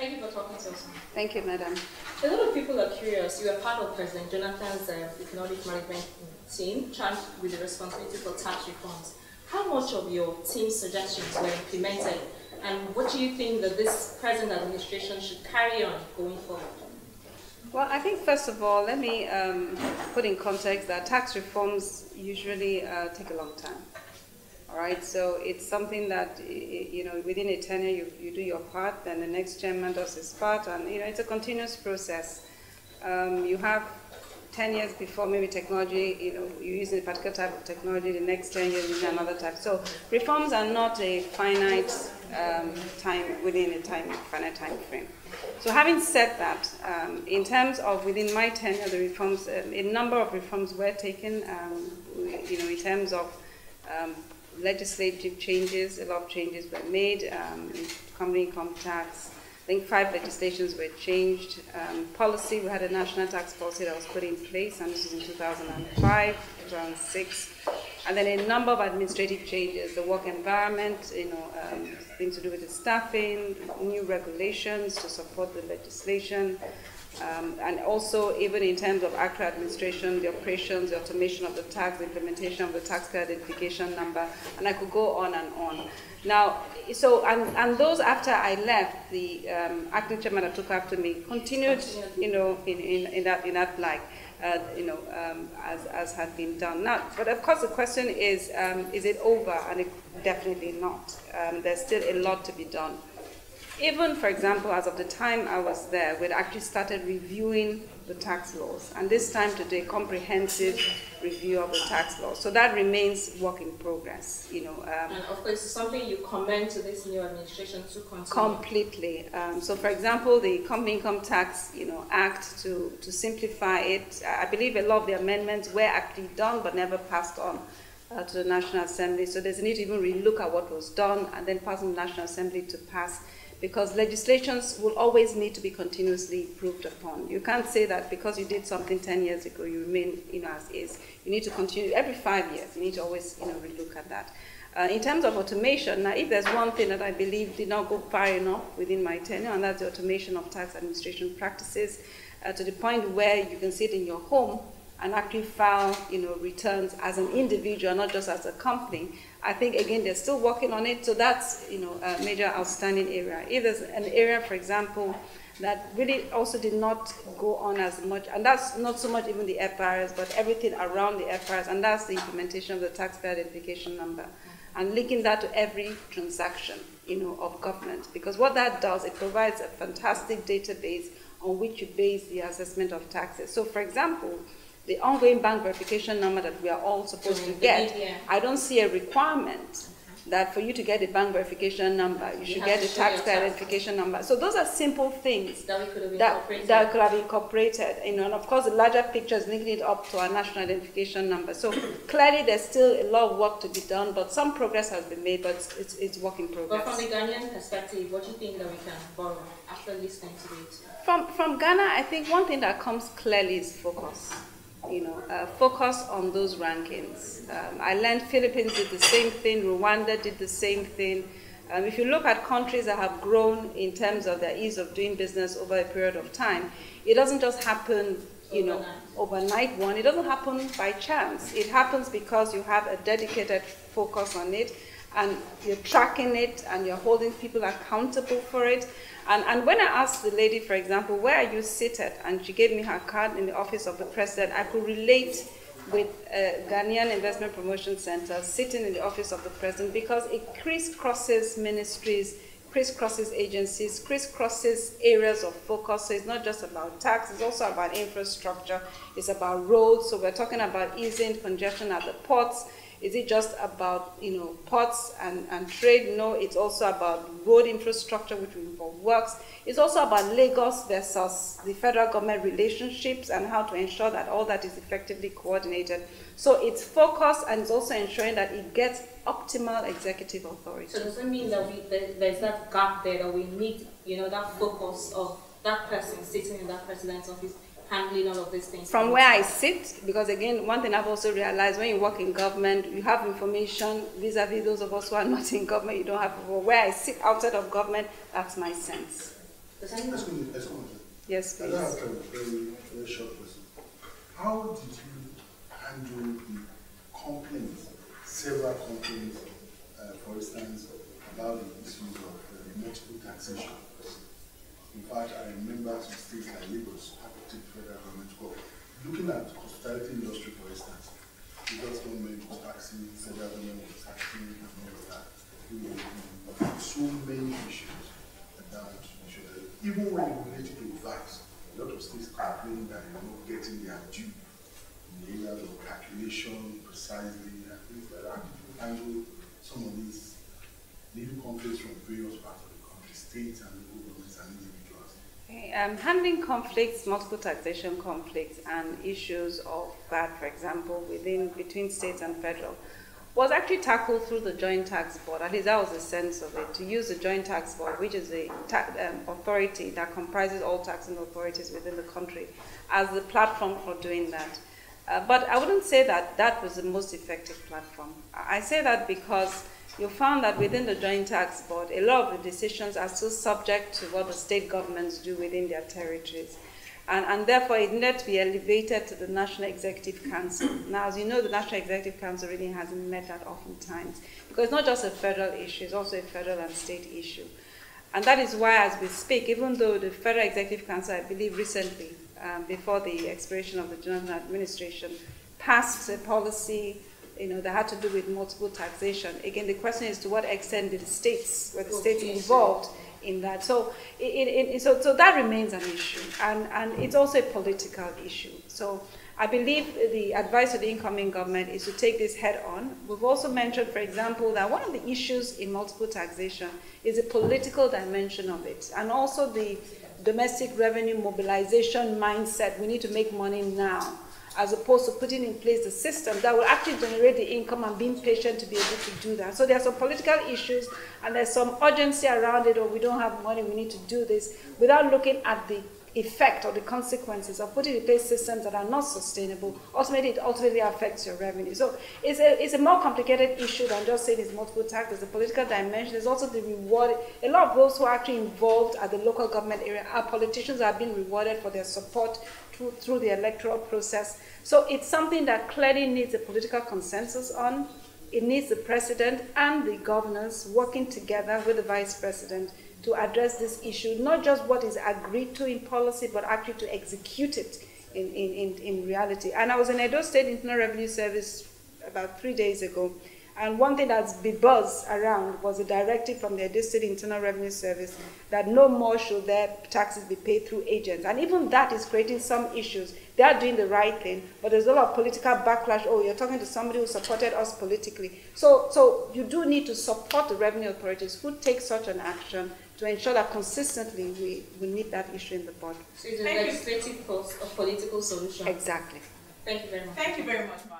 Thank you for talking to us. Thank you, madam. A lot of people are curious. You are part of President Jonathan's economic management team charged with the responsibility for tax reforms. How much of your team's suggestions were implemented, and what do you think that this present administration should carry on going forward? Well, I think first of all, let me put in context that tax reforms usually take a long time. All right, so it's something that, you know, within a tenure you do your part, then the next chairman does his part, and, you know, it's a continuous process. You have 10 years before maybe technology, you know, you're using a particular type of technology, the next 10 years using another type. So reforms are not a finite time, within a finite time frame. So having said that, in terms of within my tenure, the reforms, a number of reforms were taken, you know, in terms of legislative changes. A lot of changes were made, company income tax. I think 5 legislations were changed. Policy, we had a national tax policy that was put in place, and this was in 2005, 2006. And then a number of administrative changes, the work environment, you know, things to do with the staffing, new regulations to support the legislation, and also even in terms of actual administration, the operations, the automation of the tax, the implementation of the taxpayer identification number, and I could go on and on. Now, so, and those after I left, the acting chairman that took after me continued, you know, in that like, you know, as had been done. Now, but of course the question is it over? And definitely not. There's still a lot to be done. Even, for example, as of the time I was there, we'd actually started reviewing the tax laws, and this time to do a comprehensive review of the tax laws. So that remains work in progress, you know. And of course, something you commend to this new administration to continue. Completely. So, for example, the Company Income Tax, you know, Act to simplify it. I believe a lot of the amendments were actually done but never passed on to the National Assembly. So there's a need to even relook at what was done and then pass on the National Assembly to pass, because legislations will always need to be continuously improved upon. You can't say that because you did something 10 years ago, you remain, you know, as is. You need to continue every 5 years. You need to always, you know, relook at that. In terms of automation, now, if there's one thing that I believe did not go far enough within my tenure, and that's the automation of tax administration practices, to the point where you can sit in your home and actually file, you know, returns as an individual, not just as a company. I think, again, they're still working on it, so that's, you know, a major outstanding area. If there's an area, for example, that really also did not go on as much, and that's not so much even the FIRs, but everything around the FIRs, and that's the implementation of the taxpayer identification number, and linking that to every transaction, you know, of government. Because what that does, it provides a fantastic database on which you base the assessment of taxes. So, for example, the ongoing bank verification number that we are all supposed to get, I don't see a requirement that for you to get a bank verification number, you should get a taxpayer identification number. So those are simple things that could have incorporated. You know, and of course, the larger picture is linking it up to our national identification number. So clearly, there's still a lot of work to be done, but some progress has been made, but it's work in progress. But from the Ghanaian perspective, what do you think that we can borrow after listening to it? From Ghana, I think one thing that comes clearly is focus. You know, focus on those rankings. I learned Philippines did the same thing, Rwanda did the same thing. If you look at countries that have grown in terms of their ease of doing business over a period of time, it doesn't just happen, you know, overnight one. It doesn't happen by chance. It happens because you have a dedicated focus on it, and you're tracking it, and you're holding people accountable for it. And when I asked the lady, for example, where are you seated? And she gave me her card in the office of the president, I could relate with Ghanaian Investment Promotion Center sitting in the office of the president, because it crisscrosses ministries, crisscrosses agencies, crisscrosses areas of focus. So it's not just about tax, it's also about infrastructure, it's about roads. So we're talking about easing congestion at the ports. Is it just about, you know, ports and trade? No, it's also about road infrastructure, which will involve works. It's also about Lagos versus the federal government relationships and how to ensure that all that is effectively coordinated. So it's focused, and it's also ensuring that it gets optimal executive authority. So does it mean that there's that gap there, that we need, you know, that focus of that person sitting in that president's office handling all of these things? From where I sit, because again, one thing I've also realized, when you work in government, you have information vis-a-vis those of us who are not in government, you don't have. Where I sit outside of government, that's my sense. Yes, please. I have a very short question. How did you handle the complaints, several complaints, for instance, about the issues of multiple taxation? In fact, I remember some states like Lagos have to take federal government to court. Looking at the hospitality industry, for instance, because government was taxing, federal government was taxing, and all of that. So many issues about even when you relate to VAT, a lot of states complaining that you're not getting their due in the areas of calculation precisely and things like that. Handle some of these legal conflicts from various parts of the country, states and local governments and individuals. Handling conflicts, multiple taxation conflicts, and issues of VAT, for example, between states and federal, was actually tackled through the Joint Tax Board. At least that was the sense of it, to use the Joint Tax Board, which is the authority that comprises all taxing authorities within the country, as the platform for doing that. But I wouldn't say that that was the most effective platform. I say that because you found that within the Joint Tax Board, a lot of the decisions are still subject to what the state governments do within their territories. And therefore, it needed to be elevated to the National Executive Council. Now, as you know, the National Executive Council really hasn't met that oftentimes, because it's not just a federal issue, it's also a federal and state issue. And that is why, as we speak, even though the Federal Executive Council, I believe recently, before the expiration of the Jonathan administration, passed a policy that had to do with multiple taxation. Again, the question is to what extent did the states, were the states involved in that? So, so that remains an issue, and it's also a political issue. So I believe the advice of the incoming government is to take this head on. We've also mentioned, for example, that one of the issues in multiple taxation is the political dimension of it, and also the domestic revenue mobilization mindset. We need to make money now, as opposed to putting in place the system that will actually generate the income and being patient to be able to do that. So there are some political issues and there's some urgency around it, or we don't have money, we need to do this, without looking at the effect or the consequences of putting in place systems that are not sustainable. Ultimately, it ultimately affects your revenue. So it's a more complicated issue than just saying it's multiple tax. There's a political dimension. There's also the reward. A lot of those who are actually involved at the local government area are politicians that are being rewarded for their support through the electoral process. So it's something that clearly needs a political consensus on. It needs the president and the governors working together with the vice president to address this issue, not just what is agreed to in policy, but actually to execute it in reality. And I was in Edo State Internal Revenue Service about 3 days ago, and one thing that's been buzzed around was a directive from the Edo State Internal Revenue Service that no more should their taxes be paid through agents. And even that is creating some issues. They are doing the right thing, but there's a lot of political backlash. Oh, you're talking to somebody who supported us politically. So you do need to support the revenue authorities who take such an action to ensure that consistently we meet that issue in the board. So it's a legislative post of political solution. Exactly. Thank you very much. Thank you very much, ma'am.